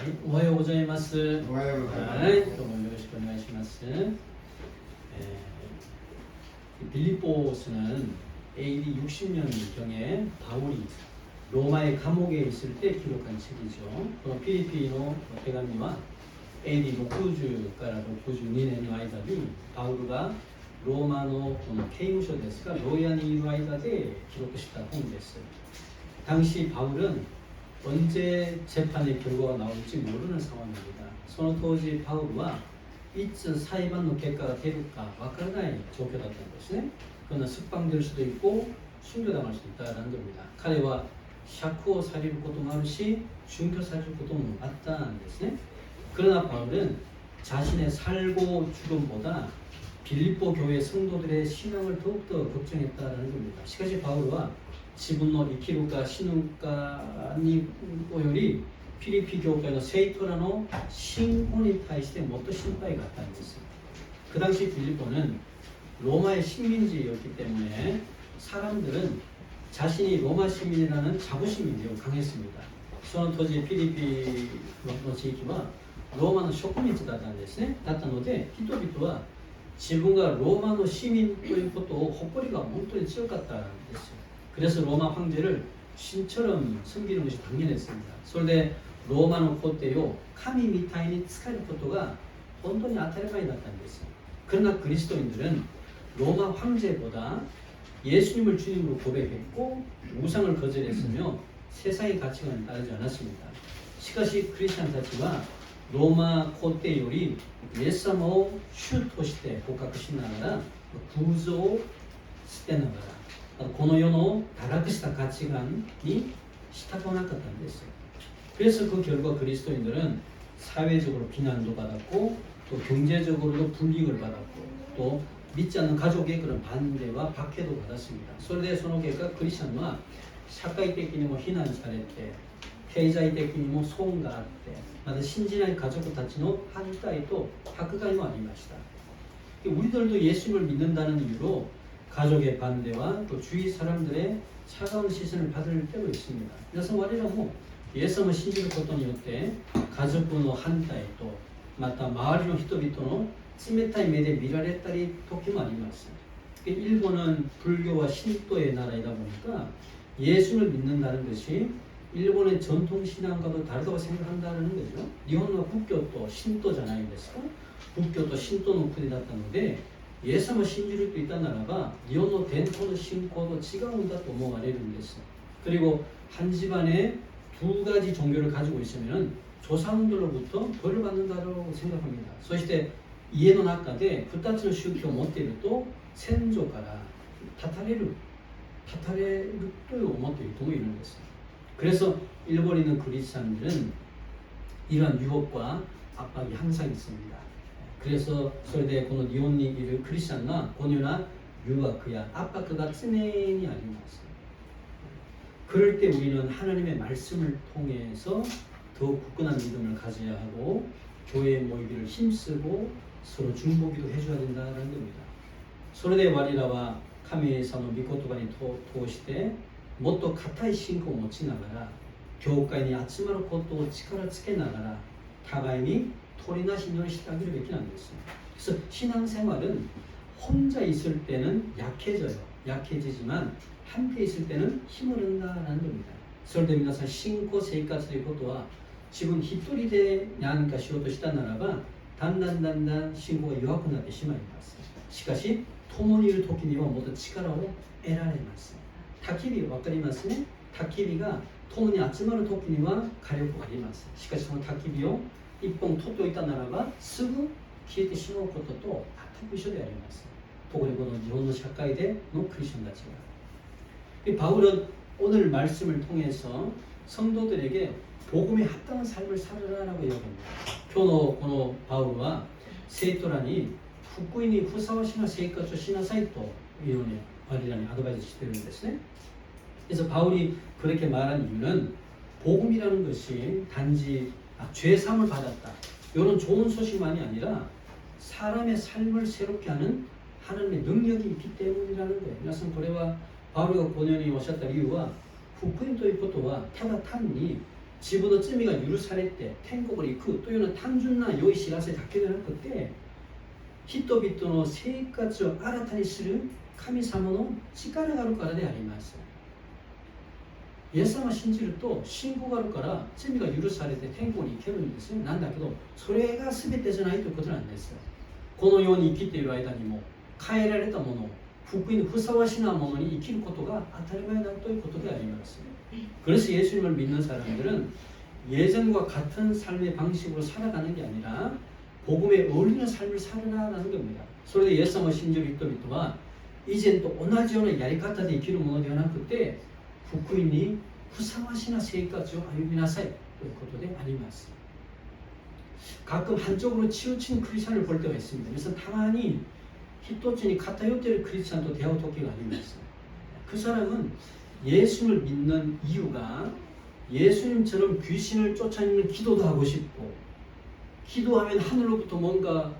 おはようございます。おはようございます。はい、どうもよろしくお願いします。빌립보서는 AD 60년경에 바울이 로마의 감옥에 있을 때 기록한 책이죠. この 필리피노 手紙は AD 60から62年の間にパウルがローマのこの刑務所ですが牢屋にいる間で記録した本です。 당시 바울은 언제 재판의 결과가 나올지 모르는 상황입니다. その当時パウルはいつ裁判の結果が出るかわからない状況だったんですね。 그러나 석방될 수도 있고 순교당할 수도 있다는 겁니다. 彼は釈をされることもあるし순교されることもあったんですね. 그러나 바울은 자신의 살고 죽음보다 빌립보 교회 성도들의 신앙을 더욱더 걱정했다는 겁니다. しかし 바울은 自分の生きるか死ぬかによりピリピ教会の生徒らの信仰に対してもっと心配があったんです。 그 당시 빌립보는 로마의 식민지였기 때문에 사람들은 자신이 로마 시민이라는 자부심이 매우 강했습니다. その当時ピリピの地域はローマの植民地だったんですね。だったので人々は自分がローマの市民ということを誇りが本当に強かったんですよ。 그래서 로마 황제를 신처럼 섬기는 것이 당연했습니다. それでローマの皇帝を神みたいに仕えることが本当に当たり前だったんです。 그러나 그리스도인들은 로마 황제보다 예수님을 주님으로 고백했고 우상을 거절했으며 세상의 가치관을 따르지 않았습니다. しかし 크리스찬たちは 로마皇帝よりイエス様を主として告白しながら偶像を捨てながらこの世の堕落した価値観に従わなかったんです。 그래서 그 결과 그리스도인들은 사회적으로 비난도 받았고 또 경제적으로도 불이익을 받았고 또 믿지 않는 가족의 그런 반대와 박해도 받았습니다. それでその結果クリスチャンは社会的にも非難されて経済的にも損があってまた信じない家族たちの反対と迫害もありました。 우리들도 예수님을 믿는다는 이유로 가족의 반대와 또 주위 사람들의 차가운 시선을 받을 때도 있습니다. 그래서 말이라고 예수님을 신지를ことによって家族の反対とまた周りの人々の冷たい目で見られたり時もあります。 일본은 불교와 신도의 나라이다 보니까 예수를 믿는다는 것이 일본의 전통 신앙과도 다르다고 생각한다는 거죠. 일본은 북교도 신도잖아요. 그래서 북교도 신도는国だったので 예수님을 신지를 수 있다는 나라가 일본의伝統の 신고도違うんだと思われるんです。 그리고 한 집안에 두 가지 종교를 가지고 있으면 조상들로부터 벌을 받는다고 생각합니다. そして家の中で2つの宗教を持っていると先祖から断たれると思っている人もいるんです。 그래서 일본에 있는 크리스찬들은 이러한 유혹과 압박이 항상 있습니다. 그래서 それでこの日本にいるクリスチャンがこのような誘惑や圧迫が常にあります。 그럴 때 우리는 하나님의 말씀을 통해서 더욱 굳건한 믿음을 가져야 하고 교회에 모이기를 힘쓰고 서로 중보기도 해줘야 된다는 겁니다. それで我らは神様の御言葉に通してもっと固い信仰を持ちながら教会に集まることを力つけながら互いに取りなしにしてあげるべきなんです。 그래서 신앙생활은 혼자 있을 때는 약해지지만 함께 있을 때는 힘을 얻는다는 겁니다. それで皆さん信仰生活ということは自分一人で何かしようとしたならばだんだん信仰が弱くなってしまいます。 しかし共にいる時にはもっと力を得られます。 焚き火わかりますね。焚き火が共に集まる時には火力があります。 しかしその焚き火を一本取っておいたならばすぐ消えてしまうことと全く一緒であります。 特にこの日本の社会でのクリスチャンたちは 바울은 오늘 말씀을 통해서 성도들에게 복음에 합당한 삶을 살아라라고 이야기합니다. 今日のこのパウロは生徒らに福音にふさわしな生活をしなさいというように我らにアドバイスしているんですね。 그래서 바울이 그렇게 말한 이유는 복음이라는 것이 단지 죄사함을 받았다 이런 좋은 소식만이 아니라 사람의 삶을 새롭게 하는 하나님의 능력이 있기 때문이라는 거예요. 그래서 これは 바울가 본연이 오셨다 이유와 福音ということはただ単に自分の罪が許されて天国に行くというような単純な良い知らせだけでなくて、人々の生活を新たにする神様の力があるからであります。イエス様を信じると信仰があるから罪が許されて天国に行けるんですよ。なんだけどそれが全てじゃないということなんですよ。この世に生きている間にも変えられたもの、福音にふさわしなものに生きることが当たり前だということであります。그래서 예수님을 믿는 사람들은 예전과 같은 삶의 방식으로 살아가는 게 아니라 복음에 어울리는 삶을 살아라는 겁니다. それでイエス様を信じる人々は以前と同じようなやり方で生きるものではなくて、福音にふさわしな生活を歩みなさいということであります。 가끔 한쪽으로 치우친 크리스찬을 볼 때가 있습니다. 그래서 다만히 히토준이 카타요테를 크리스찬도 대화 토끼가 아닙니다. 그 사람은 예수를 믿는 이유가 예수님처럼 귀신을 쫓아내는 기도도 하고 싶고, 기도하면 하늘로부터 뭔가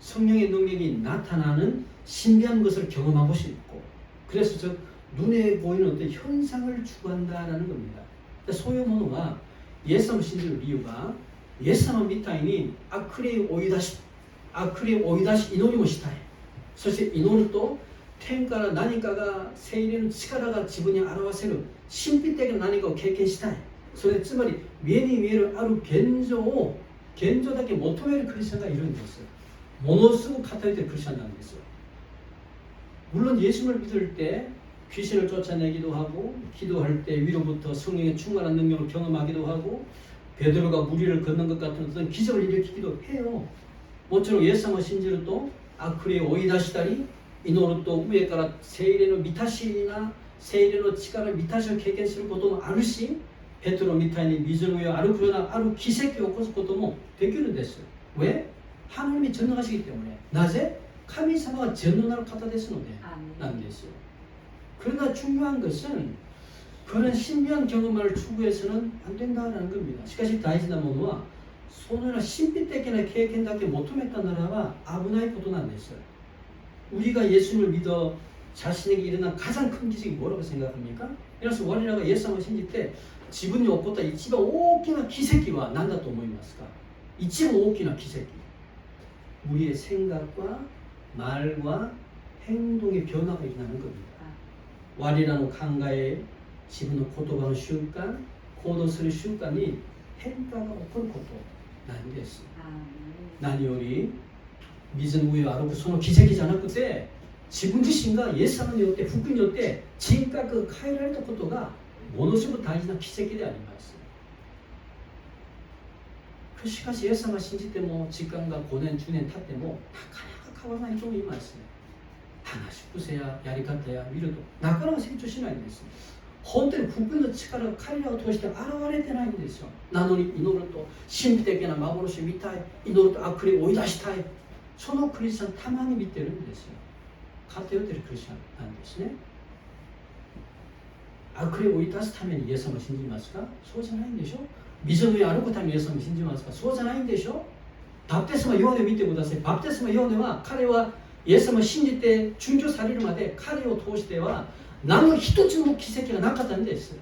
성령의 능력이 나타나는 신비한 것을 경험하고 싶고, 그래서 저 눈에 보이는 어떤 현상을 추구한다라는 겁니다. 소요모노가 예수님을 신줄 이유가 예수様みたいに悪霊を追い出し祈りもしたい。そして祈ると天から何かが聖霊の力が自分に表せる神秘的な何かを経験したい。それつまり見えに見えるある現状だけ求めるクリスチャンがいるんです。ものすごく偏っているクリスチャンなんですよ。 물론 예수를 믿을 때 귀신을 쫓아내기도 하고, 기도할 때 위로부터 성령의 충만한 능력을 경험하기도 하고, 베드로가 무리를 걷는 것 같은 어떤 기적을 일으키기도 해요. 모처럼 예수님을 신지를 또 악霊を追い出したり、祈ると上から聖霊の満たしな聖霊の力満たしを経験することもあるし、ペテロみたいに水の上を歩くようなある奇跡を起こすこともできるんです。왜? 하나님이 전능하시기 때문에. なぜ? 神様が전능한方ですのでなんですよ。 그러나 중요한 것은 그런 신비한 경험을 추구해서는 안 된다는 겁니다. しかし大事なものはそのような神秘的な経験だけ求めたならば危ないことなんです。 우리가 예수님을 믿어 자신에게 일어난 가장 큰 기적이 뭐라고 생각합니까? 그래서 우리가 예수님을 신질 때自分に起こった一番大きな奇跡は何だと思いますか? 一番大きな奇跡. 우리의 생각과 말과 행동의 변화가 일어나는 겁니다. 我らの考え、自分の言葉の習慣、行動する習慣に変化が起こることなんです。何より水の上を歩くその奇跡じゃなくて、自分自身がイエス様によって福音によって人格が変えられたことがものすごく大事な奇跡であります。しかしイエス様を信じても時間が5年10年経ってもなかなか変わらない人もいます。話し癖ややり方や見るとなかなか成長しないんです。本当に福音の力が彼らを通して現れてないんですよ。なのに祈ると神秘的な幻を見たい、祈ると悪霊を追い出したい、そのクリスチャンたまに見てるんですよ。偏ってるクリスチャンなんですね。悪霊を追い出すためにイエス様を信じますか？そうじゃないんでしょ。水の上を歩くためにイエス様を信じますか？そうじゃないんでしょ。バプテスマヨハネを見てください。バプテスマヨハネは彼はイエス様を信じて殉教されるまで彼を通しては何の一つの奇跡がなかったんです。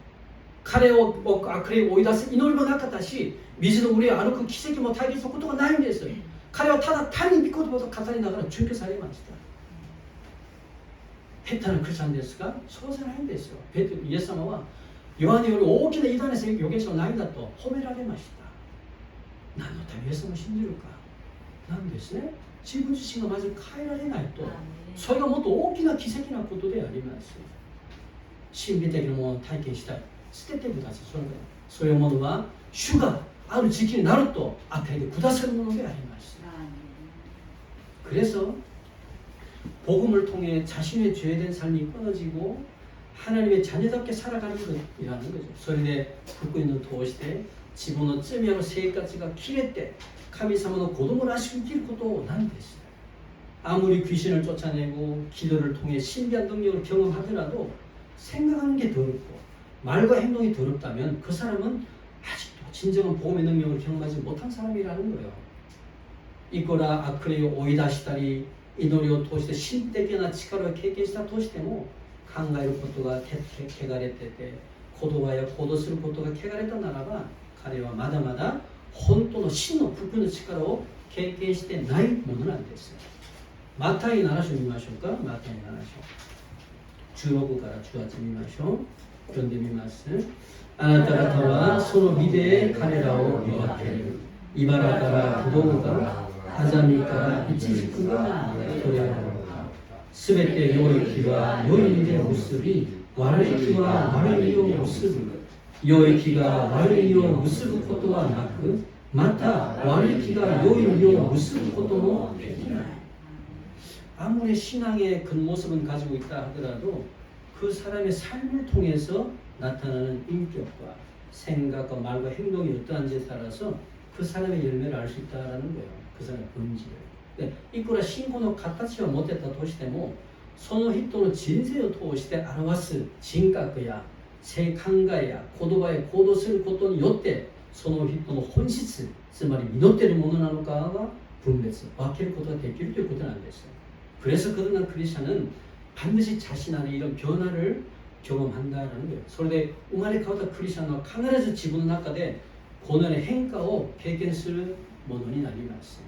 彼を悪霊を追い出す祈りもなかったし、水の上を歩く奇跡も体験することがないんです。彼はただ単に御言葉を語りながら殉教されました。下手なクリスチャンですか？そうじゃないんですよ。イエス様はヨハネより大きな偉大な預言者はないんだと褒められました。何のためにイエス様を信じるかなんですね。自分自身がまず変えられないと、それがもっと大きな奇跡なことであります。神秘的なものを体験したい。捨ててください。そういうものは主がある時期になると与えてくださるものであります。 그래서 복음을 통해 자신의 죄된 삶이 끊어지고 하나님의 자녀답게 살아가는 것이라는 거죠. それで福音を通して自分の罪の生活が切れて神様の子供らしく生きることなんです。 아무리 귀신을 쫓아내고 기도를 통해 신비한 능력을 경험하더라도 생각하는 게 더럽고 말과 행동이 더럽다면 그 사람은 아직도 진정한 복음의 능력을 경험하지 못한 사람이라는 거예요. 이거라 악霊を追い出したり祈りを通して神的な力を経験したとしても考えることが汚れてて言葉や行動することが汚れたならば彼はまだまだ本当の真の福音の力を経験してないものなんですよ。マタイ7章見ましょうか。マタイ7章16から18見ましょう。読んでみます。あなた方はその身で彼らを見分ける。茨からブドウが、アザミからイチジクが取れる。すべて良い木は良い実で結び、悪い木は悪い実を結ぶ。良い木が悪い実を結ぶことはなく、また悪い木が良い実を結ぶこともできない。아무리 신앙의 그 모습은 가지고 있다 하더라도 그 사람의 삶을 통해서 나타나는 인격과 생각과 말과 행동이 어떠한지에 따라서 그 사람의 열매를 알 수 있다라는 거예요. 그 사람의 본질을. いくら信仰の形を持ってたとしても、その人の人生を通して表す人格や性考えや言葉や行動することによってその人の本質、つまり実っているものなのかは分別、分けることができるということなんです。 그래서 그러나 크리스천은 반드시 자신 안에 이런 변화를 경험한다라는 거예요. それで生まれ変わったクリスチャンは必ず自分の中でこのような変化を経験するものになります。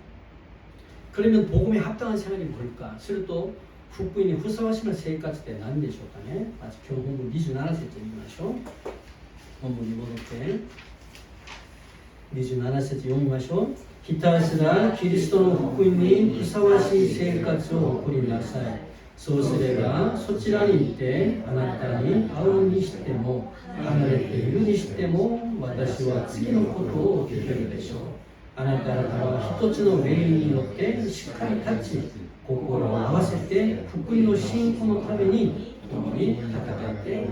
그러면 복음에 합당한 생활이 뭘까? すると 福音にふさわしい生活って何でしょうかね。まず今日本文27節見ましょう。本文に戻って27節読みましょう。ひたすらキリストの福音にふさわしい生活を送りなさい。そうすればそちらにいてあなたに会うにしても離れているにしても私は次のことを聞けるでしょう。あなた方は一つの霊によってしっかり立ち心を合わせて福音の信仰のために共に戦っており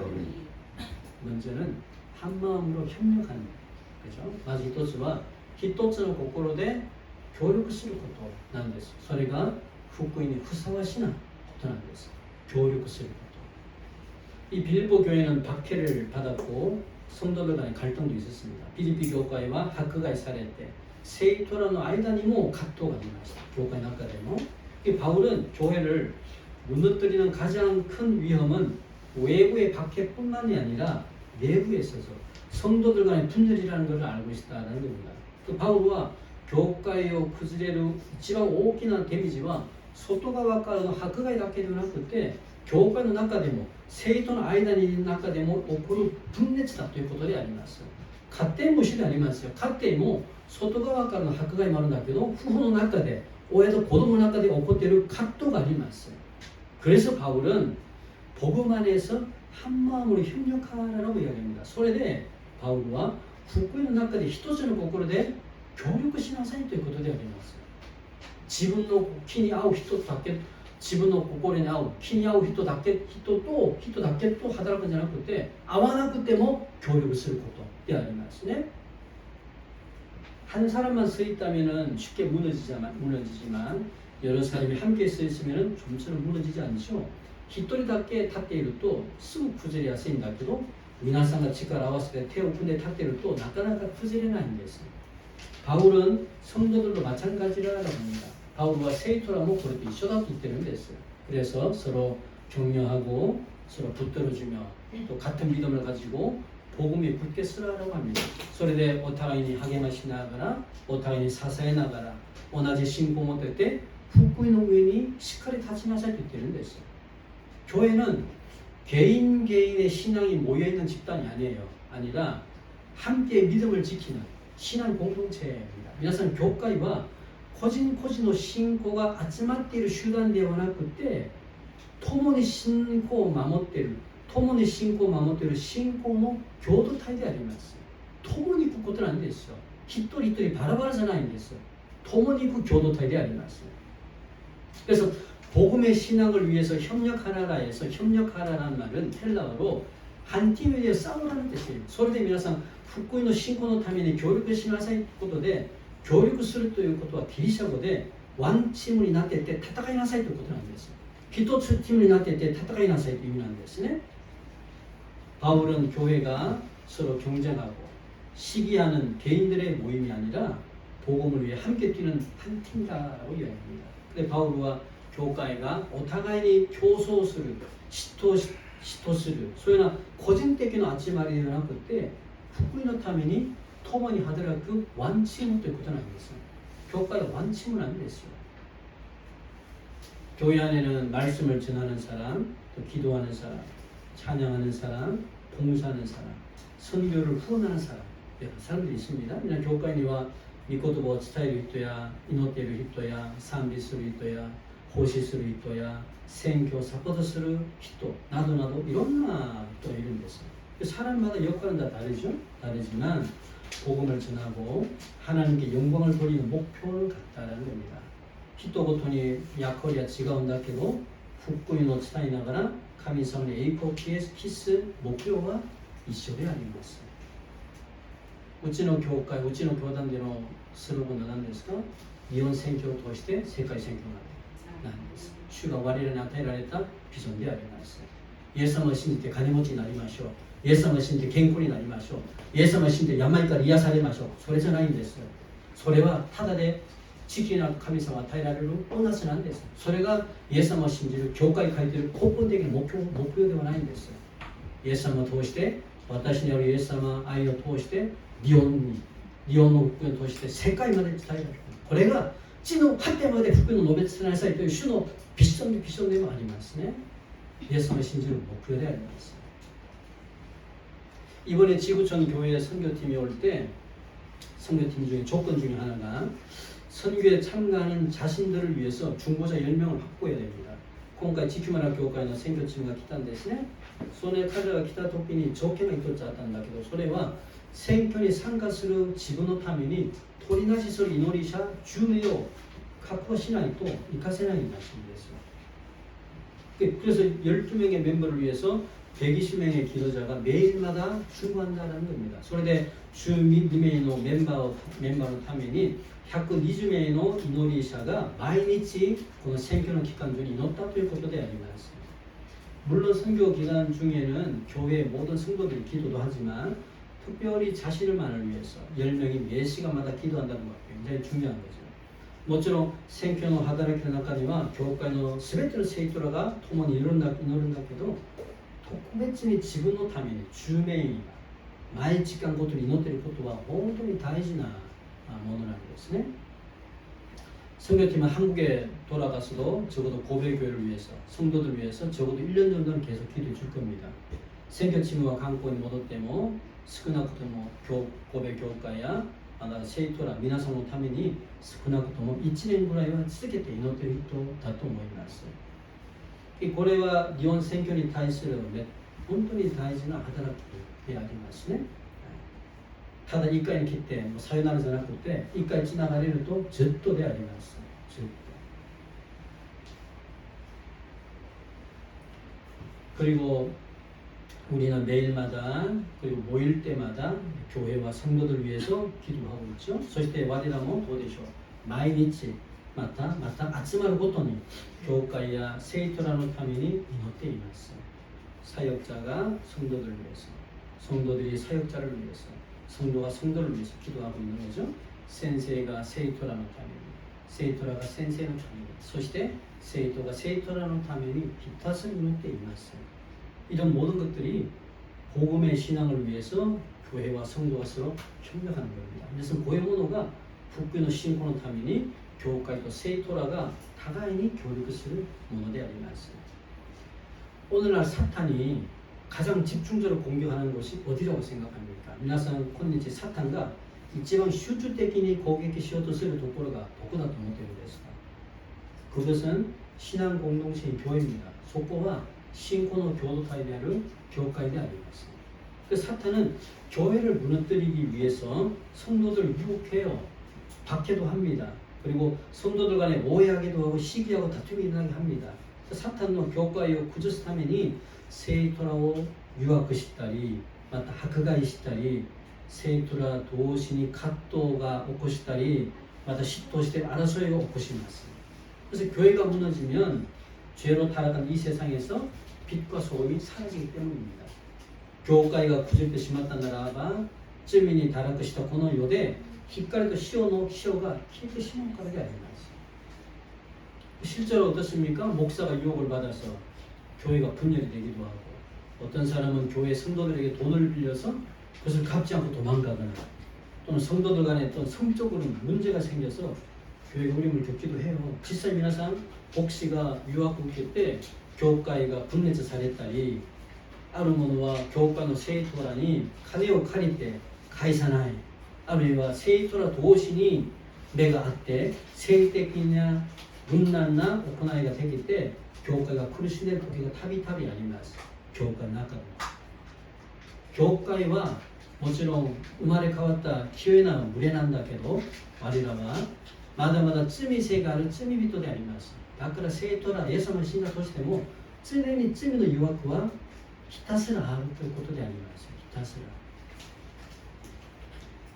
먼저는 한 마음으로 협력하는 거죠. 마저一つは一つの心で協力することなんです。それが福音にふさわしなことなんです。協力すること。이 빌보 교회는 박해를 받았고 성도들 간의 갈등도 있었습니다. 필리피 교회와 학교가 이스라엘 때 세이토라는 아이다니모 각도가 일어났습니다. 교회 낙가되모. 이 바울은 교회를 무너뜨리는 가장 큰 위험은 외부의 박해뿐만이 아니라 내부에 있어서 성도들 간의 분열이라는 것을 알고 있다는 겁니다. 그 바울과 교회의崩れる 一番大きなデメージは外側からの迫害だけではなくて教会の中でも生徒の間に中でも起こる分裂だということであります。家庭も一緒でありますよ。家庭も外側からの迫害もあるんだけど夫婦の中で親と子供の中で起こっている葛藤があります。 그래서 바울은 복음 안에서 한 마음으로 협력하라고 이야기합니다. それで 바울과福音の中で一つの心で協力しなさいということであります。自分の気に合う人だけ自分の心に合う気に合う人だけと働くんじゃなくて合わなくても協力することでありますね。 한 사람만 서 있다면 쉽게 무너지지만 여러 사람이 함께 서 있으면 좀처럼 무너지지 않죠. 一人だけ立っているとすぐ崩れやすいんだけど皆さんが力を合わせて手を組んで立っているとなかなか崩れないんです。 바울은 성도들도 마찬가지라고 합니다. 바울과 세이토라모 그것도 이쇼다고 있다는 데였어요. 그래서 서로 격려하고 서로 붙들어주며 또 같은 믿음을 가지고 복음이 굳게 쓰라라고 합니다. それでお互いに励ましながらお互いに支えながら同じ信仰を持ってて福音の上にしっかり立ちなさいと言ってるんです。 교회는 개인의 신앙이 모여있는 집단이 아니라 함께 믿음을 지키는 신앙 공동체입니다. 皆さん教会は個人個人の信仰が集まっている集団ではなくて共に信仰を守っている信仰の共同体であります。共に行くことなんですよ。一人一人バラバラじゃないんです。共に行く共同体であります。 그래서 복음의 신앙을 위해서 협력하라라는 말은 헬라어로 한 팀에 대해 싸우라는 뜻이에요. それで皆さん福音の信仰のために協力しなさいということで協力するということはギリシャ語でワンチームになっていて戦いなさいということなんです。一つチームになっていて戦いなさいという意味なんですね。 바울은 교회가 서로 경쟁하고 시기하는 개인들의 모임이 아니라 복음을 위해 함께 뛰는 한 팀이라고 이야기합니다. 근데 바울과 교회가 お互いに競争する嫉妬するそういうような個人的な集まりではなくて福音のために 토머니 하더라도 그 완치는 또 그건 안 됐어요. 교과에 완치는 안 됐어요. 교회 안에는 말씀을 전하는 사람, 또 기도하는 사람, 찬양하는 사람, 봉사하는 사람, 선교를 후원하는 사람, 여러 사람들이 있습니다. 그냥 교과인이와 미코도보 스타일이 있도야, 이노테를 있도야, 산비스를 있도야, 호시스를 있도야, 생교 사포더스를 히토, 나도 이런나 또 이런 데서 사람마다 역할은 다 다르죠. 다르지만 복음을 전하고 하나님께 영광을 돌리는 목표를 갖다라는 겁니다. 히토고토니 야코리아 지가온다케도 후쿠이노 츠타이나가라 카미사오니 에이코키의 키스 목표와 이쇼리 아리마스. 우찌노 교会、うちの教団でのスローガンは何ですか？日本選挙を通して世界選挙なんです。主が我々に与えられたビジョンであります。イエス様を信じて金持ちになりましょう。イエス様を信じて健康になりましょう。イエス様を信じて病から癒されましょう。それじゃないんです。それはただで地球な神様が与えられるボーナスなんです。それがイエス様を信じる教会に書いている根本的な目標ではないんです。イエス様を通して私にあるイエス様愛を通して日本の福音を通して世界まで伝えられる。これが地の果てまで福音を述べ伝えなさいという主のビジョンでもありますね。イエス様を信じる目標であります。이번에 지구촌 교회 선교팀이 올 때 선교팀 중에 조건 중에 하나가 선교에 참가하는 자신들을 위해서 중보자 10명을 확보해야 됩니다. 今回地球マラ教会の選挙チームが来たんですね。それ彼らが来た時に条件が一つあったんだけど、それは選挙に参加する自分のために取りなしする祈り者10名を確保しないと行かせないらしいんですよ。그래서 12명의 멤버를 위해서 120명의 기도자가 매일마다 중보한다는 겁니다. それで12名のメンバーのために120名の祈り者が毎日この選挙の期間中に祈ったということであります。 물론 선교 기간 중에는 교회 모든 성도들이 기도도 하지만 특별히 자신을만을 위해서 10명이 매 시간마다 기도한다는 것 굉장히 중요한 거죠. もちろん選挙の働きの中には教会の全ての生徒らが共に祈るんだけど特別に自分のために10名が毎時間ごとに祈っていることは本当に大事なものなんですね。 선교팀은 한국에 돌아가서도 적어도 고베교회를 위해서 성도들 위해서 적어도 1년 정도는 계속 기도해 줄 겁니다. 선교팀과 강권이 모두 때문에 少なくとも神戸教会やまた生徒ら皆さんのために少なくとも1年ぐらいは続けて祈っている人だと思います。これは日本選挙に対する本当に大事な働きでありますね。ただ1回に切ってもうさよならじゃなくて1回つながれるとずっとであります。ずっと。 그리고 우리는 매일마다 그리고 모일 때마다 교회와 성도들 위해서 기도하고 있죠. そして我らもどうでしょう。毎日また集まるごとに教会や生徒らのために祈っています。 사역자가 성도들을 위해서, 성도들이 사역자를 위해서, 성도가 성도를 위해서 기도하고 있는 거죠. 센세이가 세이토라의ために, 세이토라가 센세이의 ために, そしてセイトがセイトラのために빚을祈っています. 이런 모든 것들이 복음의 신앙을 위해서 교회와 성도가 서로 협력하는 겁니다. 그래서 고해모노가 북교의 신앙의 ために 교회 또 세이토라가 互いに協力するものであります. 오늘날 사탄이 가장 집중적으로 공격하는 곳이 어디라고 생각합니까? 皆さん今日サタンが一番集中的に攻撃しようとするところがどこだと思っているんですか? 그것은 신앙 공동체인 교회입니다. そこは信仰の共同体である教会であります. 그 사탄은 교회를 무너뜨리기 위해서 성도들을 유혹해요. 박해도 합니다. 그리고 성도들 간에 오해하기도 하고 시기하고 다툼이 일어나게 합니다. 사탄은 교회의 구조스 ために生徒らを誘惑したりまた迫害したり生徒ら同士に葛藤が起こしたりまた嫉妬して争いを起こします. 그래서 교회가 무너지면 죄로 타락한 이 세상에서 빛과 소음이 사라지기 때문입니다. 교회가 구절때 심었다ならば罪に堕落したこの世で光と死の消が消えてしまうからであります. 실제로 어떻습니까? 목사가 유혹을 받아서 교회가 분열이 되기도 하고 어떤 사람은 교회 성도들에게 돈을 빌려서 그것을 갚지 않고 도망가거나 또는 성도들 간에 또 성적으로 문제가 생겨서 교회 어려움을 겪기도 해요.実際皆さん牧師が誘惑を受けて教会が分裂されたり、ある者は教会の生徒らに金を借りて返さない、あるいは生徒ら同士に目があって性的な分断な行いができて教会が苦しんでいる時がたびたびあります。教会の中で教会はもちろん生まれ変わった清いな群れなんだけど、我らはまだまだ罪性がある罪人であります。だから生徒らイエス様に信じたとしても常に罪の誘惑はひたすらあるということであります。ひたすら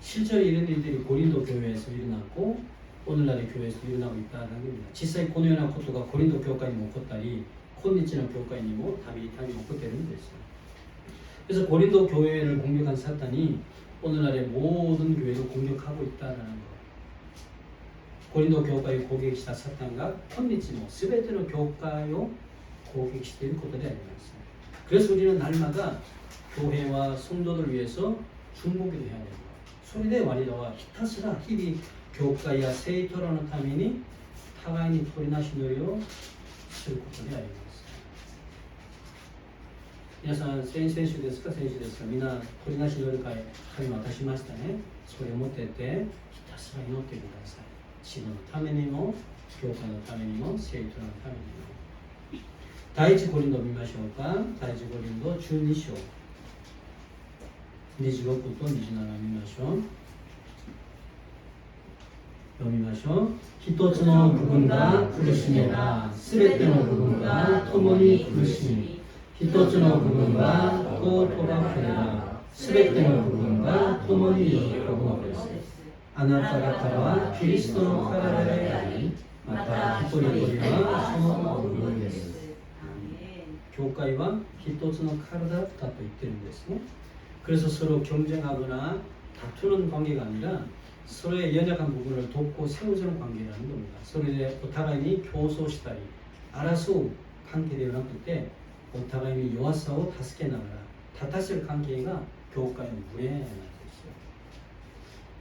실제로 이런 일들이 고린도 교회에서 일어났고 오늘날의 교회에서 일어나고 있다는 겁니다.実際このようなことがコリント教会にも起こったり今日の教会にもたびたび起こっているんです。 그래서 고린도 교회를 공격한 사탄이 오늘날의 모든 교회를 공격하고 있다는 것. 고린도 교회를 공격した 사탄과 콘니치노 全ての教会を攻撃していることであります。 그래서 우리는 날마다 교회와 성도들 위해서 중보기도 해야 됩니다. それで我らはひたすら日々教会や聖徒らのために互いに取りなし祈りをすることであります。 皆さん先々週ですか先週ですかみんな取りなし祈り会神渡しましたね。それを持ってってひたすら祈ってください。地のためにも教会のためにも聖徒のためにも。第一コリントを見ましょうか。第一コリント12章26と27見ましょう。読みましょう。一つの部分が苦しめばすべての部分が共に苦しみ、一つの部分がこうとばかればすべての部分が共に喜ぶのです。あなた方はキリストの体であり、また一人一人はその部分です。教会は一つの体だと言ってるんですね。 그래서 서로 경쟁하거나 다투는 관계가 아니라 서로의 연약한 부분을 돕고 세워주는 관계라는 겁니다. 서로의 오타가이니 교소시다리 알아서 관계되어 놨을 때 오타가이니 요아사오 다스케 나가라 다타실 관계가 교회의 무례에 있어요.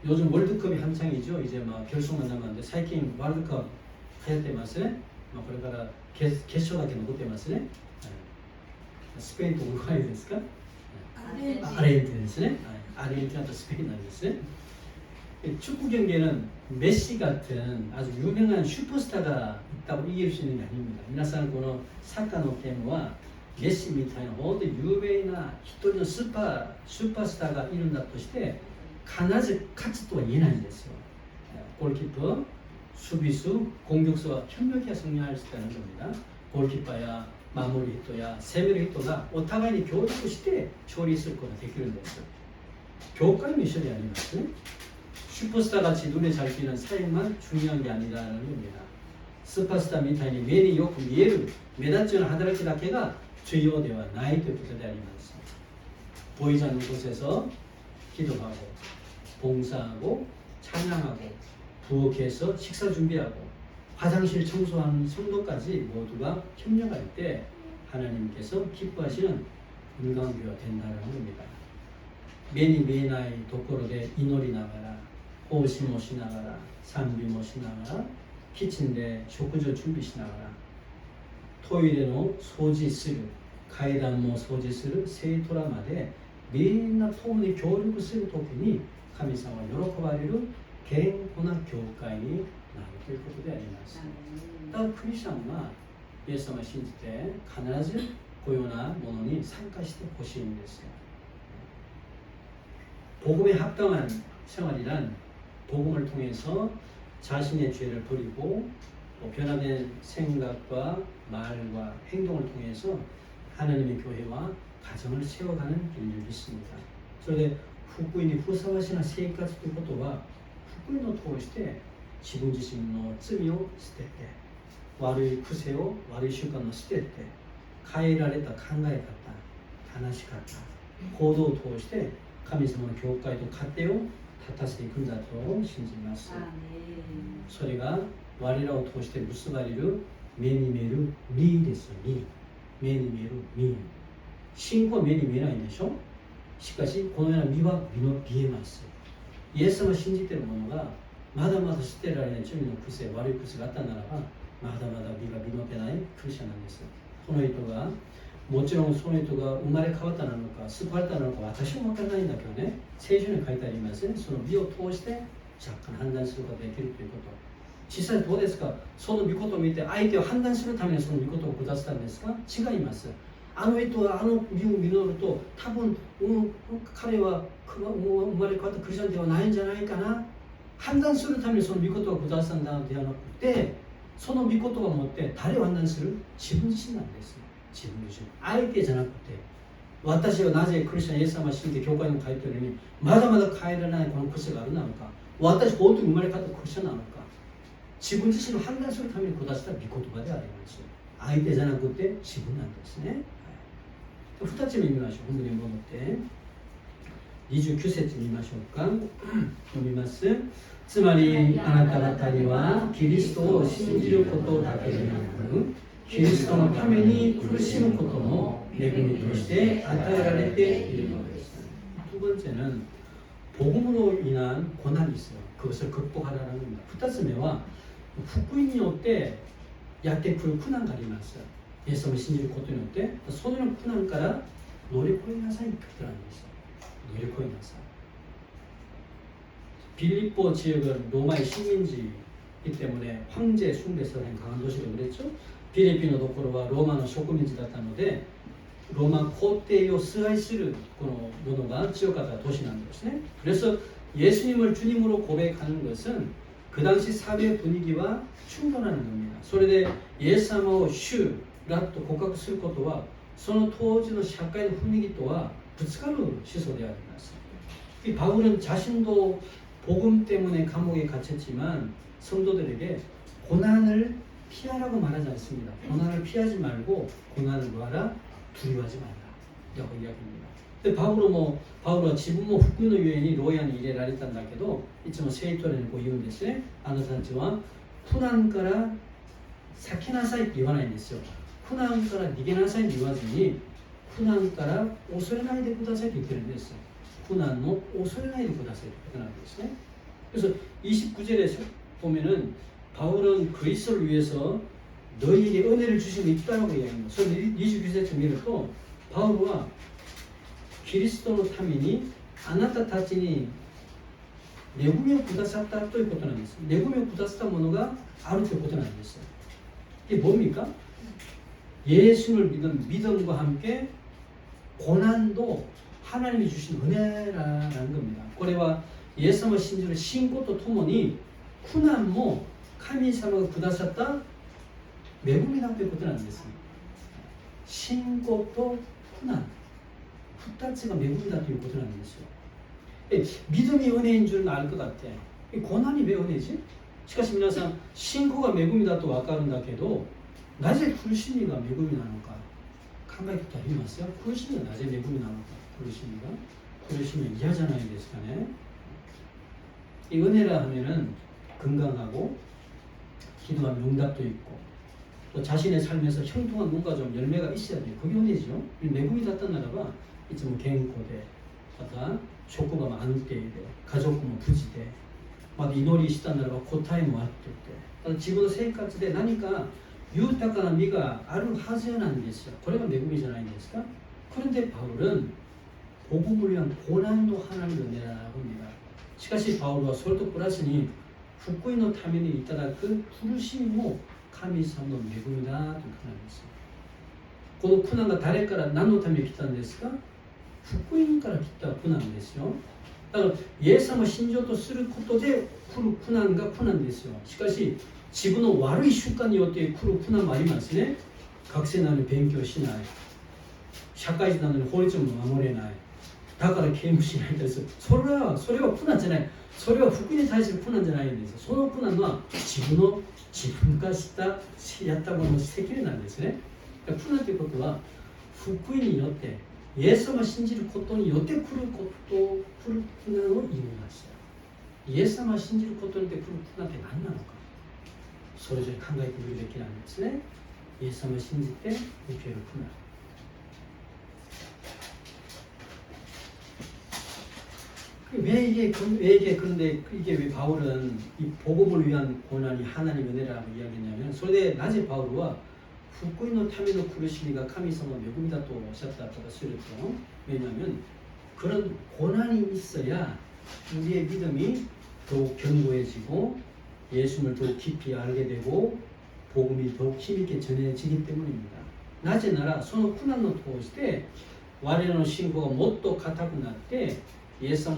요즘 월드컵이 한창이죠. 이제 막 결승만 남았는데最近 월드컵 流行ってますね. これから決勝だけ残ってますね.スペインとウルグアイですか? 아르헨티나 ですね. 아르헨티나도 스페인なんですね. 축구 경기에는 메시 같은 아주 유명한 슈퍼스타가 있다고 이길 수 있는 게 아닙니다. 皆さんこのサッカーのゲームはメッシみたいな本当に有名な一人のスーパースターがいるんだとして必ず勝つとは言えないんですよ. 골키퍼, 수비수, 공격수가 협력해야 승리할 수 있다는 겁니다. 골키퍼야 마무리 히터야 세밀 히터가 오타가이니 교육을して勝利することができるんです. 교육과는 미션이 아니거든요. 슈퍼스타 같이 눈에 잘 띄는 사역만 중요한 게 아니라는 겁니다. 슈퍼스타 미타니 면이 요구 미에를 메다치는 하다라키 다케가 주요되어 나이 될 것에 대한 말씀. 보이지 않는 곳에서 기도하고 봉사하고 찬양하고 부엌에서 식사 준비하고 화장실 청소하는 성도까지 모두가 협력할 때 하나님께서 기뻐하시는 인간교회가 된다는 겁니다. 매니 매나이 도코로데 이노리 나가라, 호시모しながら, 산비모しながら, 키친데 쇼쿠조 준비しながら, 토일에노 소지する,階段も 소지する 生徒らまでみんな共に協力するときに神様が喜ばれる健康な教会になるということであります。だからクリスチャンはイエス様を信じて必ずこのようなものに参加してほしいんですよ。 복음에 합당한 생활이란 복음을 통해서 자신의 죄를 버리고 변화된 생각과 말과 행동을 통해서 하나님의 교회와 가정을 세워가는 일을 믿습니다. 그런데福音に ふさわしな生活ということは福音を通して自分自身の罪を捨てて悪い癖を悪い習慣を捨てて変えられた考え方、話し方、行動を通して神様の教会と家庭を立たせていくんだと信じます。それが我らを通して結ばれる目に見える実ですよ。目に見える実。信仰は目に見えないでしょ。しかしこのような実は見えます。イエス様を信じている者がまだまだ捨てられない罪の癖、悪い癖があったならば、まだまだ身が身のけないクリスチャンなんです。この人が、もちろんその人が生まれ変わったなのか、救われたなのか、私も分からないんだけどね、聖書に書いてありますね。その身を通して若干判断することができるということ。実際どうですか？その御事を見て相手を判断するためにその御事を下したんですか？違います。あの人はあの身を実ると、多分、彼は生まれ変わったクリスチャンではないんじゃないかな。判断するためにその御事を下したんだではなくて、その御言葉を持って誰を判断する？自分自身なんです。自分自身。相手じゃなくて、私はなぜクリスチャンイエス様を信じて教会に帰っているのにまだまだ帰らないこの癖があるなのか、私本当に生まれ変わったクリスチャンなのか、自分自身を判断するために下した御言葉であります。相手じゃなくて自分なんですね。2つ目見ましょう。本文に戻って29節見ましょうか。読みます。つまりあなた方にはキリストを信じることだけでなく、キリストのために苦しむことも恵みとして与えられているのです。두 번째는 복음으로 인한 고난이 있어요. 그것을 극복하라는 겁니다. 2つ目は福音によってやってくる苦難があります。イエス様を信じることによってその苦難から乗り越えなさいということなんです。乗り越えなさい。빌립보 지역은 로마의 식민지이기 때문에 황제 숭배설에 강한 도시라고 그랬죠. 필리핀의 도코로와 로마의 식민지だったので 로마皇帝を 崇拝する 문화가 지역화된 도시라는 것이네. 그래서 예수님을 주님으로 고백하는 것은 그 당시 사회 분위기와 충돌하는 겁니다. それでイエス様を主だと告白することはその当時の社会の雰囲気とはぶつかる思想であります。이 바울은 자신도 복음 때문에 감옥에 갇혔지만 성도들에게 고난을 피하라고 말하지 않습니다. 고난을 피하지 말고 고난을 뭐하라? 두려워하지 말라 라고 이야기합니다. 근데 바울은 지분福音のゆえに牢屋に入れられたんだけど、いつも聖徒にこう言うんですね。あなたたちは苦難から避けなさいって言わないんですよ。苦難から逃げなさいって言わずに、苦難から恐れないでくださいって言ってるんです。苦難の恐れないでくださいということなんですね。그래서 29절에 보면은 바울은 그리스도를 위해서 너희에게 은혜를 주심이 있다고 이야기합니다. 그래서 29절에見ると 바울은 그리스도의 ためにあなたたちに恵みをくださったということなんです。恵みをくださったものがあるということなんです。이게 뭡니까? 예수를 믿는 믿음과 함께 고난도 하나님이 주신 은혜라는 겁니다. これはイエス様を信じる信仰とともに苦難も神様がくださった恵みだということなんです。信仰と苦難2つが恵みだということなんですよ。믿음이 은혜인 줄은 알 것 같아. 고난이 왜 은혜지? しかし皆さん信仰が恵みだと分かるんだけど、なぜ苦しみが恵みなのか考えたことありますよ。苦しみはなぜ恵みなのか。苦しみ嫌じゃないですかね。이 은혜라 하면은 건강하고 기도한 응답도 있고 또 자신의 삶에서 형통한 뭔가 좀 열매가 있어야 돼요. 그게 은혜죠. 매국이 닿던 나라가 이제 뭐健康で また職場も安定で家族も無事でまた祈りしたならば答えもあってて自分の生活で何か豊かな実があるはずなんですよ。これが恵みじゃないんですか。 그런데 바울은 복음을 위한 고난도 하나님의 은혜라고 합니다. しかし 바울은それとプラスに福音のためにいただく苦しみも神様の恵みだということなんです。この苦難が誰から何のために来たんですか。福音から来た苦難ですよ。だからイエス様を信条とすることで来る苦難が苦難ですよ。しかし自分の悪い習慣によって来る苦難もありますね。学生なのに勉強しない、社会人なのに法律も守れない、だから刑務しないです。それは苦難じゃない。それは福音に対する苦難じゃないんです。その苦難は自分がやったものの責任なんですね。苦難ということは福音によってイエス様を信じることによって来る苦難を言いました。イエス様を信じることによって来る苦難って何なのか、それぞれ考えてみるべきなんですね。イエス様を信じて受ける苦難。 그런데 이게 왜 바울은 이 복음을 위한 고난이 하나님의 은혜라고 이야기했냐면, 소대 낮에 바울과 후쿠이노 타미노 쿠르시니가 카미사마 메구미다 또 오셨다고 쓰였죠. 왜냐하면 그런 고난이 있어야 우리의 믿음이 더욱 견고해지고 예수님을 더욱 깊이 알게 되고 복음이 더욱 힘있게 전해지기 때문입니다. 낮에 나라 소노 쿠난노 토시테 와레노 신고가 못도 가타쿠 나때 예수様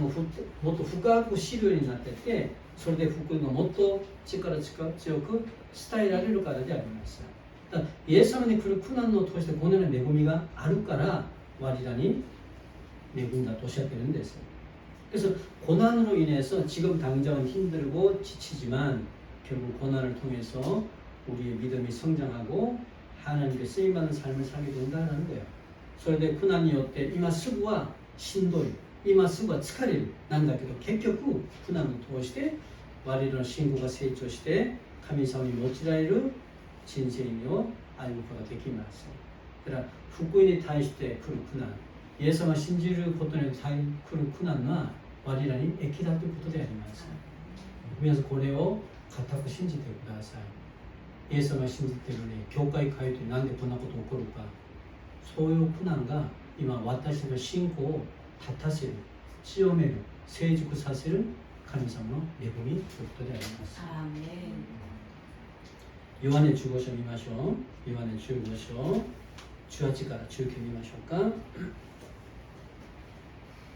もっと深く知るようになってて、それで福音がもっと力強く伝えられるからであります。だからイエス様に来る苦難を通してこのような恵みがあるから我らに恵んだとおっしゃってるんです。 그래서 고난으로 인해서 지금 당장은 힘들고 지치지만 결국 고난을 통해서 우리의 믿음이 성장하고 하나님께 쓰임받는 삶을 살게 된다는 거예요. それで苦難によって今すぐはしんどい、今すぐは疲れるなんだけど、結局苦難を通して我々の信仰が成長して神様に用いられる人生を歩むことができます。だから福音に対して来る苦難、イエス様を信じることによって来る苦難は我らに益だということであります。皆さんこれを固く信じてください。イエス様を信じているのに教会通いてなんでこんなこと起こるか、そういう苦難が今私たちの信仰を立たせる、強める、成熟させる神様の恵みということであります。ヨハネ15章見ましょう。ヨハネ15章18から19見ましょうか。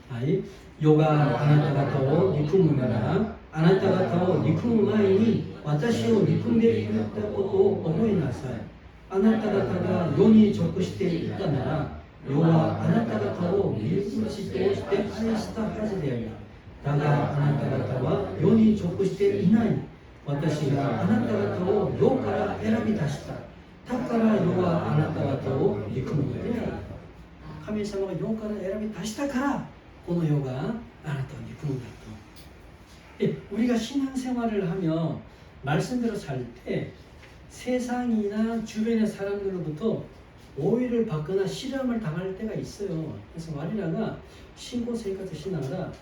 はい、世があなた方を憎むなら、あなた方を憎む前に私を憎んでいたことを覚えなさい。あなた方が世に属していたなら、世はあなた方を身内として愛したはずである。だがあなた方は世に属していない。私があなた方を世から選び出した。だから世はあなた方を憎むのである。神様が世から選び出したからこの世があなたを憎むんだと。 우리가 신앙생활을 하며 말씀대로 살 때 세상이나 주변의 사람들로부터 오해를 받거나 실험을 당할 때가 있어요. 그래서 와리라가 신고 생活しながら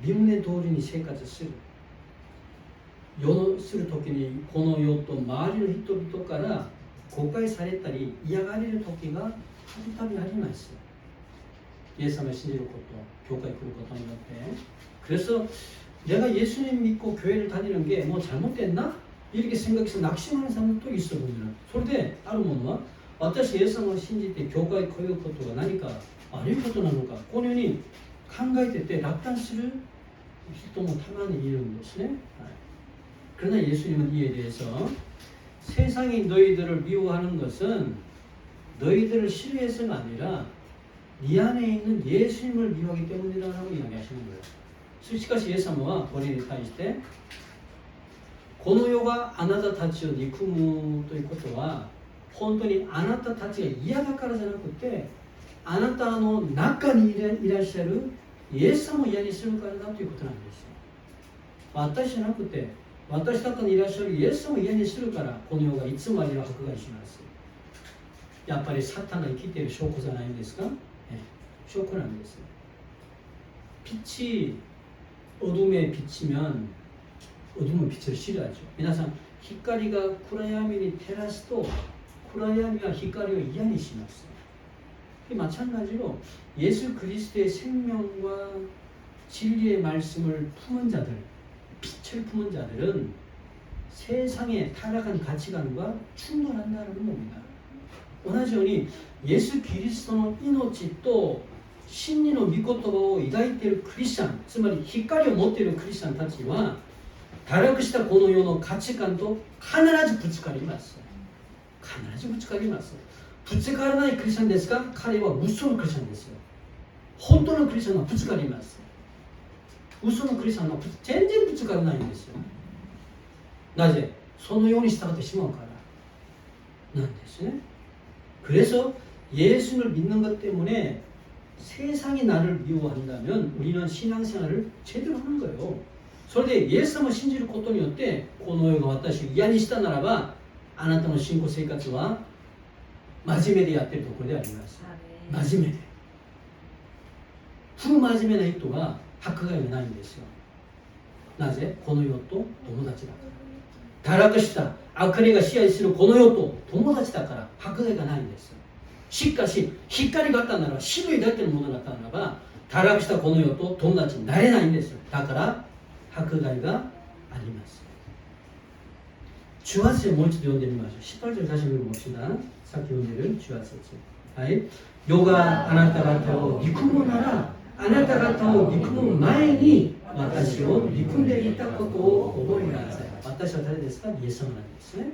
理念通りに生活する。世するときにこの世と周りの人々から誤解されたり嫌がられる時がたびたびあります。 예수님을 신지를 것도 교회에 그럴 것도 아닌데, 그래서 내가 예수님 믿고 교회를 다니는 게 뭐 잘못됐나? 이렇게 생각해서 낙심하는 사람도 있어 보면은. 그런데 다른 뭐는 私 예수님을 신지て 교회에 거의 것도 나니까 아닐 것도 나니까 본인이 考えてて 落胆する人もたまにいるんですね。 그러나 예수님은 이에 대해서 세상이 너희들을 미워하는 것은 너희들을 싫어해서가 아니라 네 안에 있는 예수님을 미워하기 때문이라고 이야기하시는 거예요. しかしイエス様はこれに対してこの世があなたたちを憎むということは本当にあなたたちが嫌だからじゃなくてあなたの中にいらっしゃるイエス様を嫌にするからだということなんですよ。私じゃなくて私の中にいらっしゃるイエス様を嫌にするからこの世がいつもありを迫害します。やっぱりサタンが生きている証拠じゃないんですか。証拠なんです。 빛이 어둠에 비치면 어둠은 빛을 싫어하죠. 皆さん 히카리가 쿠라야미니 테라스도 쿠라야미가 히카리를 이해하니します. 마찬가지로 예수 그리스도의 생명과 진리의 말씀을 품은 자들, 빛을 품은 자들은 세상의 타락한 가치관과 충돌한다는 겁니다. 同じように 예수 그리스도의命と 真理の御言葉を抱いているクリスチャン、つまり光を持っているクリスチャンたちは堕落したこの世の価値観と必ずぶつかります。必ずぶつかります。ぶつからないクリスチャンですか？彼は嘘のクリスチャンですよ。本当のクリスチャンはぶつかります。嘘のクリスチャンは全然ぶつからないんですよ。なぜ？そのように従ってしまうからなんですね。 그래서 예수를 믿는 것 때문에 세상이 나를 미워한다면 우리는 신앙생활을 제대로 하는 거예요. 그런데 예수님을 신지를ことによってこの世が私を嫌にしたならばあなたの信仰生活は真面目でやっているところであります。真面目で不真面目な人が 학교가ないんですよ。なぜこの世と友達だから。堕落した悪霊が支配するこの世と友達だから迫害がないんですよ。しかし光があったならば、白いだけのものだったならば、堕落したこの世と友達になれないんですよ。だから迫害があります。주화세もう一度読んでみましょう。18절 다시 읽어봅시다。さっき読んでる18節。はい。世があなた方を憎むなら、あなた方を憎む前に私を憎んでいたことを覚えなさい。私は誰ですか？イエス様なんですね。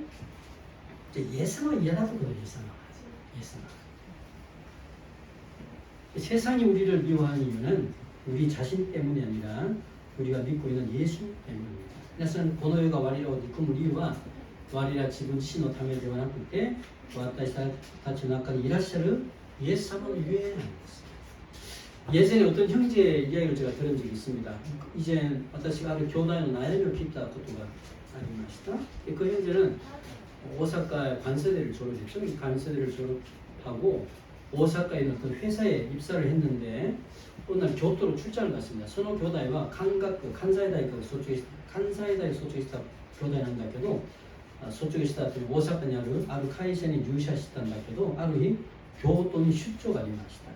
じゃあイエス様は嫌だということでイエス様。イエス様。세상이 우리를 미워하는 이유는 우리 자신 때문이 아니라 우리가 믿고 있는 예수 때문입니다. 그래서 この世が我らを憎む理由は我ら自分自身のためではなくて私たちの中にいらっしゃるイエス様のゆえなんです。 예전에 어떤 형제 이야기를 제가 들은 적이 있습니다. 이제 私がある兄弟の悩みを聞いたことがありました。그 형제는 오사카 관세대를 졸업했죠. 관세대를 졸업하고 오사카에 있는 어떤 회사에 입사를 했는데 어느 날 교토로 출장을 갔습니다. その兄弟は関西大学卒業した兄弟なんだけど、卒業した後に大阪にある会社に入社したんだけど、ある日京都に出張がありました。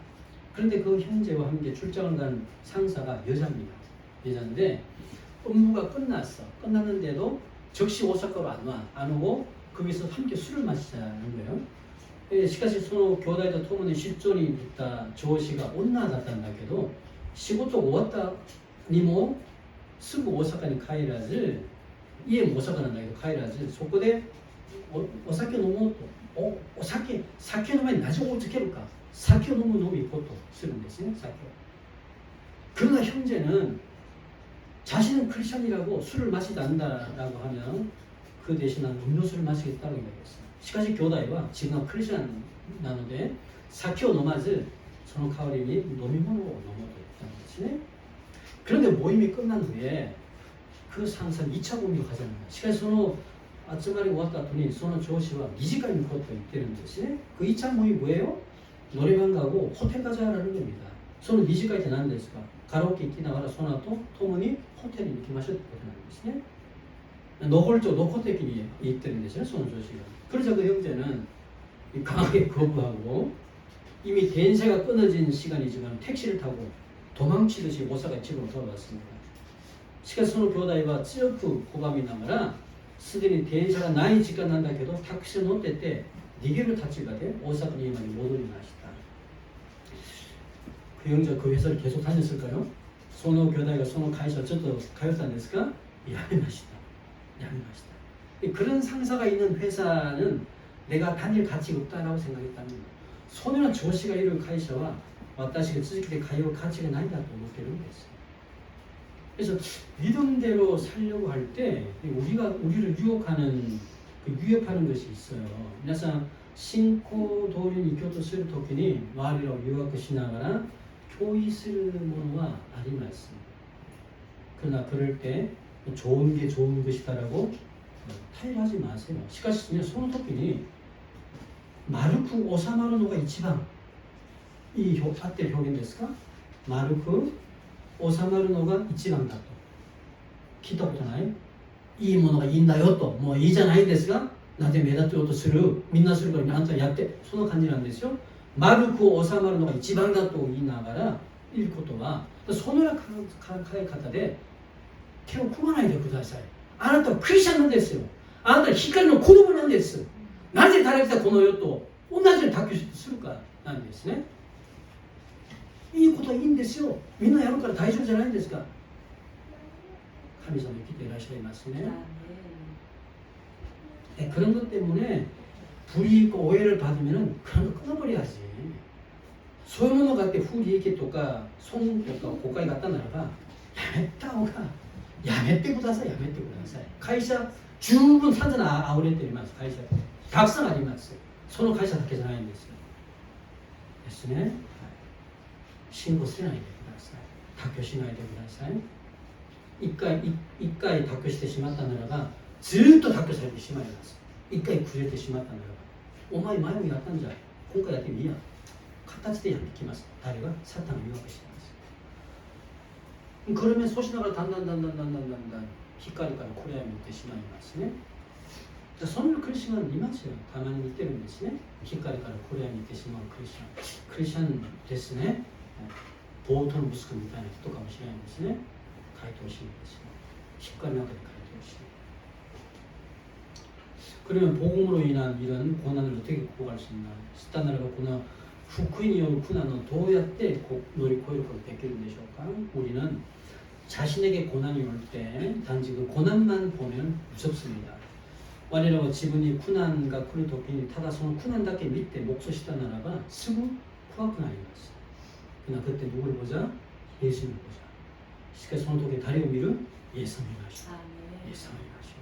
그런데 그 형제와 함께 출장을 간 상사가 여자입니다. 여자인데 업무가 끝났는데도 즉시 오사카로 안 오고 거기서 함께 술을 마시자는 거예요. しかしその兄弟と共に出張に行った上司が女だったんだけど、仕事終わったにもすぐ大阪に帰らず、家も大阪なんだけど帰らず、そこでお酒飲もうと、酒の前に何をつけるか、酒を飲むことをするんですね。酒を。 그러나 형제는 자신은 크리스천이라고 술을 마시지 않는다라고 하면 그 대신 난 음료수를 마시겠다고 이야기했어요. しかし兄弟は自分はクリスチャンなので酒を飲まずその代わりに飲み物を飲もうと言ったんですね。 그런데 모임이 끝난 후에 그 상사는 2차 모임을 가자는 거예요. しかしその集まり終わった後にその上司は2時間にこと言ってるんですね。그 2차 모임 뭐예요? 노래방 가고 호텔 가자라는 겁니다. その2時間って何ですか? 가라오케行きながらその後共にホテルに行きましょうってことなんですね。 노골적으로言ってるんですよ、その上司が。 그래서 그 형제는 강하게 거부하고 이미 대인세가 끊어진 시간이지만 택시를 타고 도망치듯이 오사카 집으로 돌아왔습니다. しかしその兄弟は強く拒みながらすでに電車がない時間なんだけどタクシーに乗ってて逃げる立場で大阪に今に戻りました。 그 형제가 그 회사를 계속 다녔을까요? その兄弟がその会社ちょっと通ったんですか? やめました。 그런 상사가 있는 회사는 내가 다닐 가치가 없다라고 생각했다는 거예요. そのような上司がいる会社は私が続けて通う価値がないんだと思ってるんです。 그래서 믿음대로 살려고 할 때 우리를 유혹하는 위협하는 것이 있어요. 皆さん信仰通りに生きようとするときに周りを誘惑しながら脅威するものはあります。 그러나 그럴 때 좋은 게 좋은 것이다라고 타협하지 마세요. しかしその時に丸く収まるのが一番いい合ってる表現ですか? 丸く収まるのが一番だと聞いたことない? いいものがいいんだよと、もういいじゃないですか? なぜ目立とうとする、みんなするからあんたやって、そんな感じなんですよ。丸く収まるのが一番だと言いながらいることは、そのような考え方で手を組まないでください。あなたはクリスチャンなんですよ。あなたは光の子供なんです。なぜ誰かこの世と同じように卓球するかなんですね。いいことはいいんですよ。みんなやるから大丈夫じゃないんですか。神様に来ていらっしゃいますね。 그런 것 때문에 불이익과 오해를 받으면 그런 거 끊어버려야지. 소유문어 같은 후리에게 또가 고가에 갖다 놔봐. 야메따오가 야메떼 구다사 야메떼 구다사. 가이사 주분 산전 아우레테리마스 가이사 박상 아리마스. 소노 가이사 다케잖아요. 됐으네. 신고 쓰나이데 구다사. 다교 시나이데 구다사. 이까에 다교 시대 심었다 나라가 ずっと脱去されてしまいます。一回崩れてしまったならば、お前前もやったんじゃ、今回やってみや。形でやってきます。誰がサタンを誘惑しています。 그러면 소시나가 단단단단단단단 히카리카라 코레아 밑에 시간이 맞으네. 손을 크리스천 이마시요. 가만히 밑에는 됐으네. 히카리카라 코레아 밑에 시간 크리스천 됐으네. 보호톤 무스크 밑에 또 가면 시간이 됐으네. 가이토시 됐으네. 히카리나까지 가이토시. 그러면 복음으로 인한 이런 고난을 어떻게 극복할 수 있나? 스타나라가 고난 후쿠이니오 쿠나노 도야때 노리코이를 베끼는 되셨까? 우리는 자신에게 고난이 올 때 단지 그 고난만 보면 무섭습니다. 와리라고 지분이 쿠난과 쿠르토끼니 타다소는 쿠난답게 밑에 목소시다 나라가 스무 쿠아쿠나 이었어. 그러나 그때 누굴 보자? 예수님을 보자. 시카 소노토게 다리오 미루 예수님을 하시오. 예수님을 하시오.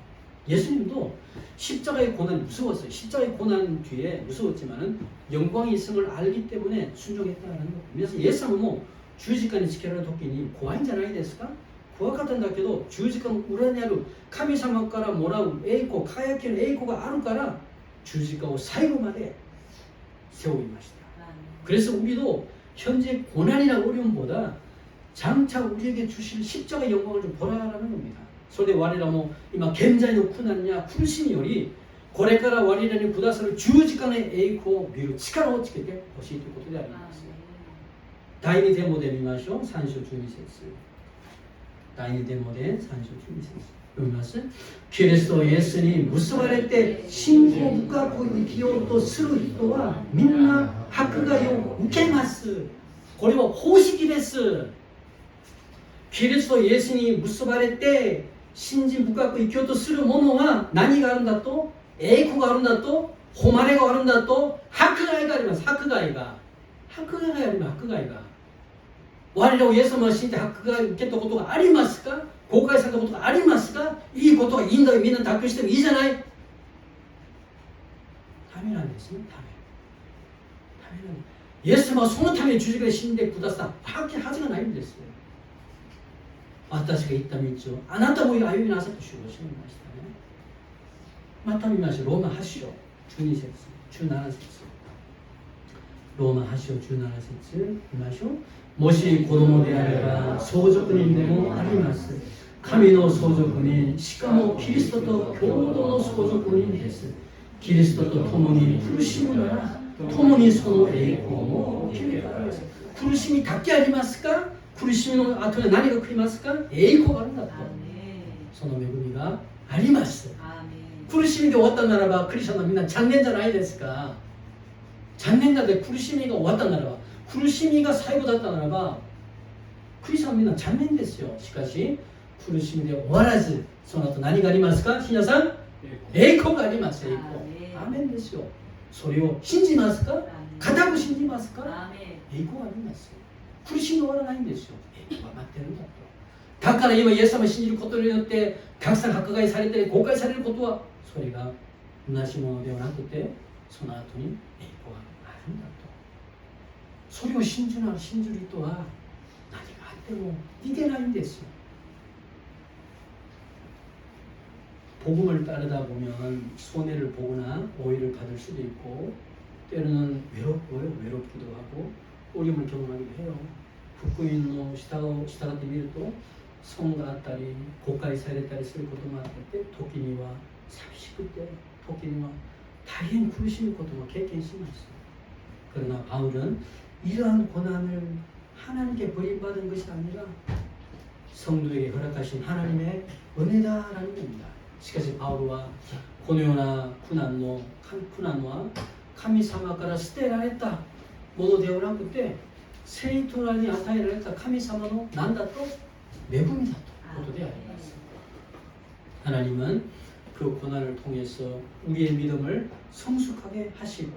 예수님도 십자가의 고난이 무서웠어요. 십자가의 고난 뒤에 무서웠지만은 영광이 있음을 알기 때문에 순종했다는 거예요. 그래서 예수님은 뭐 주지간에 지켜라 도끼니 고아인잖아요. 됐을까? 고아 같은 다께도 주지간 우라냐루 카미사마까라 뭐라고 에이코 카야키는 에이코가 아루까라 주지가고 사이고마데 세우이마시다. 그래서 우리도 현재 고난이나 어려움보다 장차 우리에게 주실 십자가의 영광을 좀 보라라는 겁니다. 소대 와리라 뭐 이마 겐자이노 쿠난냐 쿠르시니요리 고레카라 와리라니 구다사를 주지간에 에이코 미루 치카로 치케테 보시이토 것도 아리마스. 다이니 데모데 미마쇼 산쇼 주미세스. 다이니 데모데 산쇼 주미세스.読みます. 그리스도 예수님 무스바레 때 신고 무카고 이기요 또 스루人は 민나 하크가요 우케마스. これは 호식이です. 그리스도 예수님 무스바레 때 신지 무카고 이기요 또 스루 者は 何があるんだと? 에이코가 あるんだと? 호마레가 あるんだと? 하크가이가 あります. 하크가이가 あります. 하크가이가. 我らをイエス様を信じて迫害を受けたことがありますか？公開されたことがありますか？いいことがいいんだよ。みんな妥協してもいいじゃない。ためなんですね。ためなんです。イエス様はそのために十字架で死んでくださったはずがないんですよ。私が言った道をあなたも歩みなさいと主を教えましたね。また見ましょう。ローマ8章12節17節ローマ8章17節見ましょう。もし子供であれば相続人でもあります。神の相続人、しかもキリストと共同の相続人です。キリストと共に苦しむなら、共にその栄光も受けるからです。苦しみだけありますか？苦しみの後に何が来ますか？栄光があるんだと。その恵みがあります。苦しみで終わったならば、クリスチャンのみんな残念じゃないですか。残念だって苦しみが終わったならば、苦しみが最後だったならば、クリスチャンみんな残念ですよ。しかし、苦しみで終わらず、その後何がありますか？皆さん、栄光があります。栄光。アーメンですよ。それを信じますか？固く信じますか？栄光があります。苦しみ終わらないんですよ。栄光が待ってるんだと。だから今、イエス様を信じることによって、たくさん迫害されて、公開されることは、それが虚しものではなくて、その後に栄光があるんだと。それを信じる人は何があってもいけないんですよ。복음을 따르다 보면 손해를 보거나 오해를 받을 수도 있고 때로는 외롭기도 하고 어려움을 경험하기도 해요.福音の従ってみると損があったり誤解されたりすることもあって時には寂しくて時には大変苦しむことも経験します。그러나 바울은 이러한 고난을 하나님께 버림받은 것이 아니라 성도에게 허락하신 하나님의 은혜다라는 겁니다. しかしパウロはこのような苦難は神様から捨てられたものではなくて聖徒らに与えられた神様の何だと恵みだということであります。 하나님은 그 고난을 통해서 우리의 믿음을 성숙하게 하시고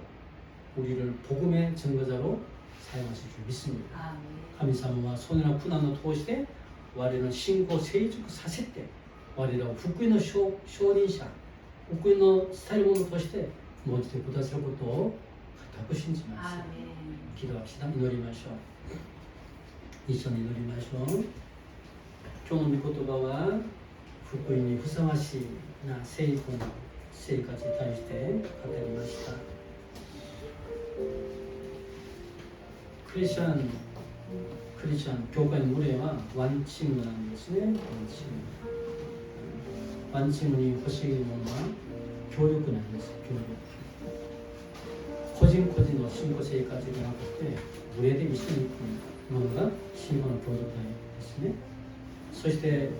우리를 복음의 증거자로 사용하실 줄 믿습니다. 神様はそのような苦難を通して我々の信仰を成熟させて我々を福音の証人者、福音の伝える者として用いてくださることを固く信じます。祈祷した祈りましょう。一緒に祈りましょう。今日の御言葉は福音にふさわしいな聖徒の生活に対して語りました。クリスチャン 크리스천 교회 무례와 완치문이라는 것이 완치문이 호시문과 교육은 아니었어요. 교육. 코진코진으로 신고세까지 가고 때 무례된 이신이 뭔가 신고는 교육을 했으니 そして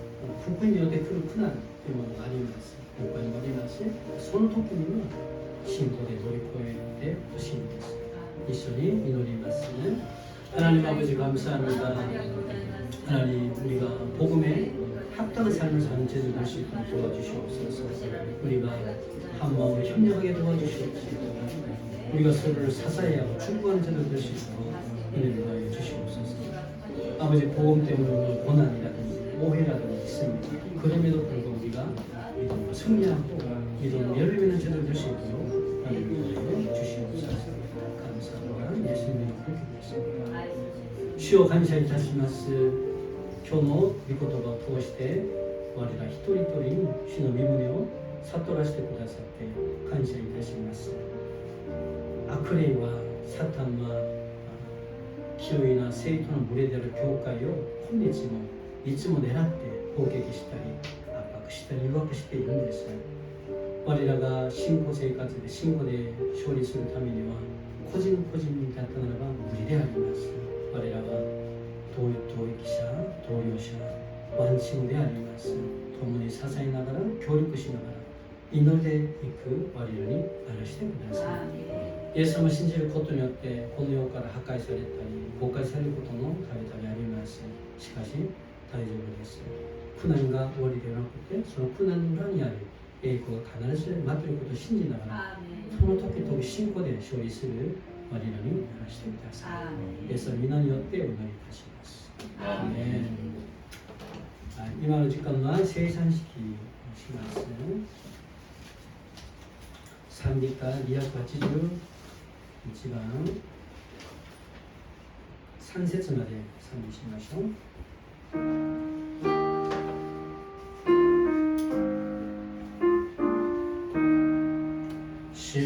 福音によって来る苦難というものがあります。他にもありますし、その時には信仰で乗り越えてほしいんです。一緒に祈りますね。 하나님 아버지 감사합니다. 하나님 우리가 복음에 합당한 삶을 사는 제자 될 수 있도록 도와주시옵소서. 우리가 한 마음으로 협력하게 도와주시옵소서. 우리가 서로를 사사해하고 축복하는 제자 될 수 있도록 은혜를 더해 주시옵소서. 아버지 복음 때문에 고난이라든지 오해라든지 있습니다. 그럼에도 불구하고 우리가 믿음으로 승리하고 믿음으로 열매맺는 제자 될 수 있도록 은혜를 더해 주시옵소서. 감사합니다. 예수님의 이름으로 기도했습니다. 주여 감사히 다시마스 교노 미코토가 통して我ら一人一人に主の御胸を悟らせてくださって感謝いたします。悪霊はサタンは清いな聖徒の群れである教会を今日もいつも狙って攻撃したり圧迫したり誘惑しているんです。我らが信仰生活で信仰で勝利するためには個人個人にだったならば無理であります。我らは同益者、同僚者、ワンチームであります。共に支えながら、協力しながら、祈りでいく我らにならしてください。イエス様を信じることによって、この世から破壊されたり、誤解されることもたびたびあります。しかし、大丈夫です。苦難が終わりではなくて、その苦難の裏にある栄光が必ず待っていることを信じながら、その時々信仰で勝利する我らにならしてください。イエスの皆によってお祈りいたします。今の時間は生産式をします。賛美歌281番3節まで賛美しましょう。主